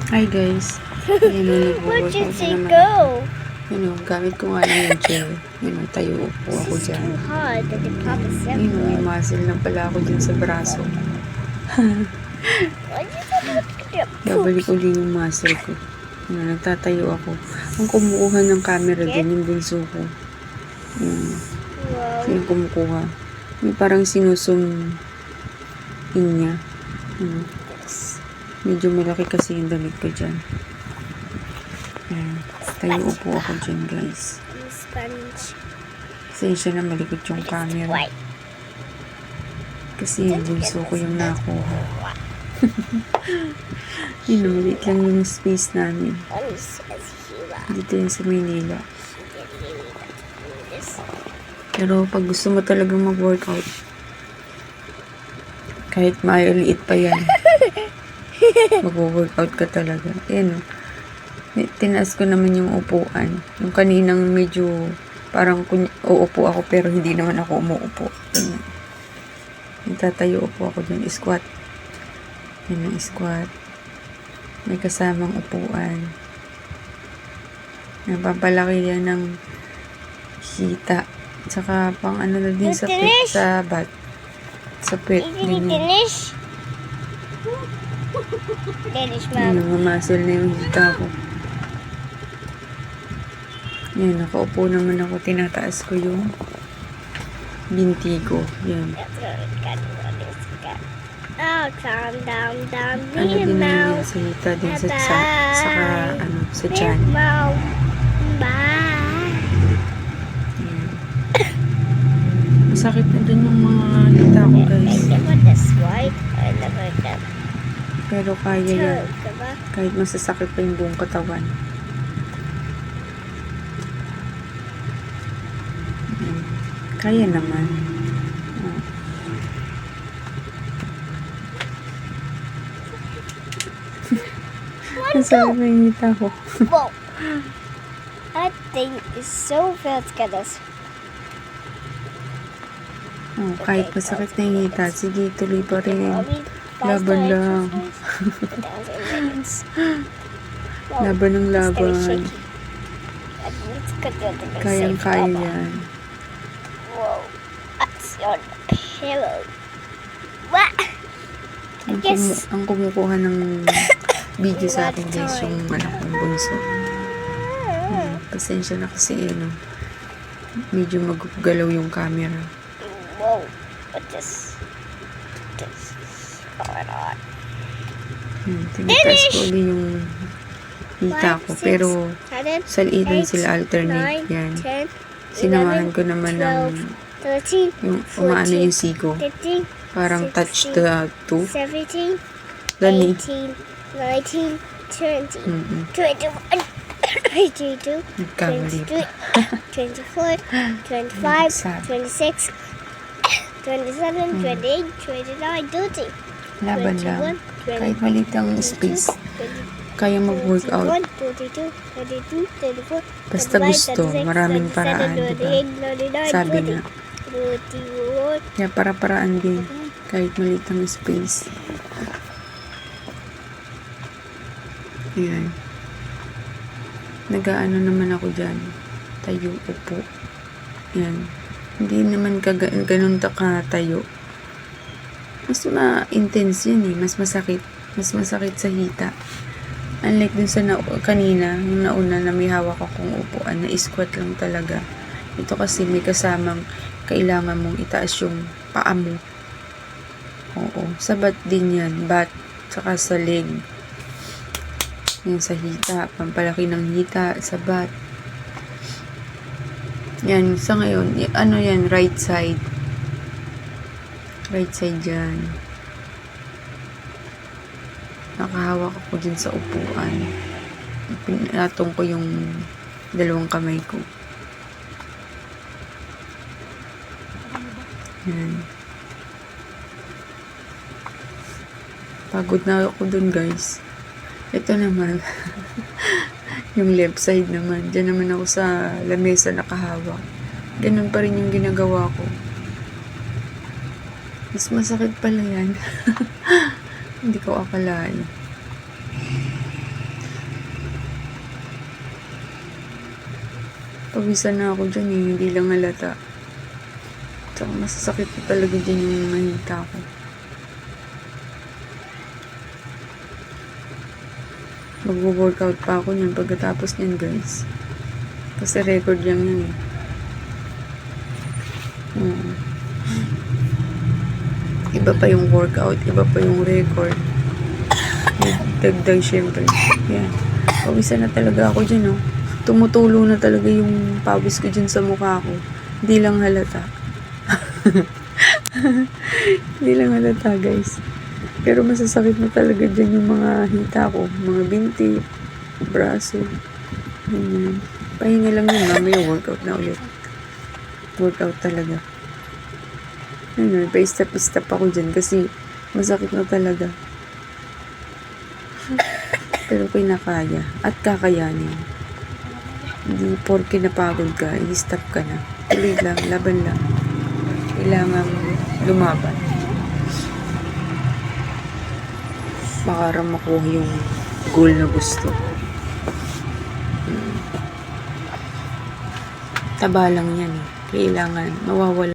Hi guys. Yun, Where'd you nag-workout na say naman ako. go? Gamit ko nga lang yung chair. Tayo upo This ako is dyan. too hard that the Papa said May go. muscle lang pala ako dyan sa braso. Why did you say go? Babalik uli yung muscle ko. Nagtatayo ako. Ang kumukuha ng camera dyan, yung bunso ko. Wow. Yung kumukuha. Yung parang sinusum niya. Medyo malaki kasi yung damit ko dyan. Tayo upo ako dyan guys. Sponge. Pasensya na malikot yung camera. White. Kasi yung bunso ko yung nakuha. Maliit lang yung space namin. Dito yun sa Maynila. Pero pag gusto mo talaga mag-workout, kahit maliit pa yan, mag-workout ka talaga. Ayan o. Tinaas ko naman yung upuan. Yung kaninang medyo parang uupo ako pero hindi naman ako umuupo. Ayan. Tatayo upo ako dyan. Squat. Yan ang squat. May kasamang upuan. Napapalaki yan ng hita. Tsaka pang ano na din sa pet, sa bat. Sa pet. Finish? Finish, Mom. Yung muscle na yung hita ko. Yan, nakaupo naman ako. Tinataas ko yung binti ko. Yan. Oh, calm down, Ano din me, yan Mom. sa hita din sa sa tiyan. Mom. Bye. Yan. Masakit na dun yung mga hita ko guys. I never this white. I never that. Pero kaya yan. Diba? Kahit masasakit pa yung buong katawan. Yan. Kaya naman. Oh. Ang sarap na yung hita ko. Whoa. That thing is so felt guys. Oh, kahit masakit na yung hita, sige, tuloy pa rin. Laban lang. Laban ng laban. Kayang-kaya yan. Whoa. That's on the pillow. What? Ang kumukuha ng video sa akin guys, yung anak kong bunso. Pasensya na kasi medyo maggalaw yung camera. Whoa. What this? This is going on. Tinataas ko ulit yung hita ko. Pero sa liitan sila alternate. Yan. Sinamahan ko naman ng yung umaano yung sigo. Parang touch the two. 17, Gani. 18, 19, 20, 21, 22, Nagkamali 23, pa. 24, 25, 26, 27, 28, 29, 30. Laban lang. Kahit maliit ang space, kaya mag-workout. 22, 23, 24, Basta gusto, maraming paraan, diba? Sabi nga. Kaya para-paraan din. Kahit maliit ang space. Ayan. Nag-aano naman ako dyan. Tayo, upo. Ayan. Hindi naman ganun tayo. Mas ma-intense yun eh. Mas masakit. Mas masakit sa hita. Unlike dun sa kanina, yung nauna na may hawak akong upuan, na squat lang talaga. Ito kasi may kasamang kailangan mong itaas yung paa mo. Oo. Sa bat din yan. Bat. Saka sa leg. Yan sa hita. Pampalaki ng hita. Sa bat. Yan. Sa ngayon, ano yan? Right side. Right side dyan. Nakahawak ako dyan sa upuan. Pinatong ko yung dalawang kamay ko. Yan. Pagod na ako dun guys. Ito naman. Yung left side naman. Diyan naman ako sa lamesa nakahawak. Ganun pa rin yung ginagawa ko. Mas masakit pala yan. Hindi ko akalain. Pawisan na ako dyan eh, hindi lang halata. Tsaka masasakit na talaga dyan yung mga hita ko. Mag-workout pa ako niyan pagkatapos niyan, guys. Kasi record lang yan eh. Iba pa yung workout, iba pa yung record. May dagdag syempre. Yan. Pawisan na talaga ako dyan, oh. Tumutulo na talaga yung pawis ko dyan sa mukha ko. Hindi lang halata. Hindi lang halata, guys. Pero masasakit na talaga dyan yung mga hita ko. Mga binti, braso. Ganyan. Pahinga lang yun. Mamaya workout na ulit. Workout talaga. Ayun, pa-step-step ako dyan kasi masakit na talaga. Pero kinakaya at kakayanin. Hindi porke napagod ka, i-stop ka na. Tuloy lang, laban lang. Kailangan lumaban. Para makuha yung goal na gusto. Taba lang yan eh. Kailangan mawawala.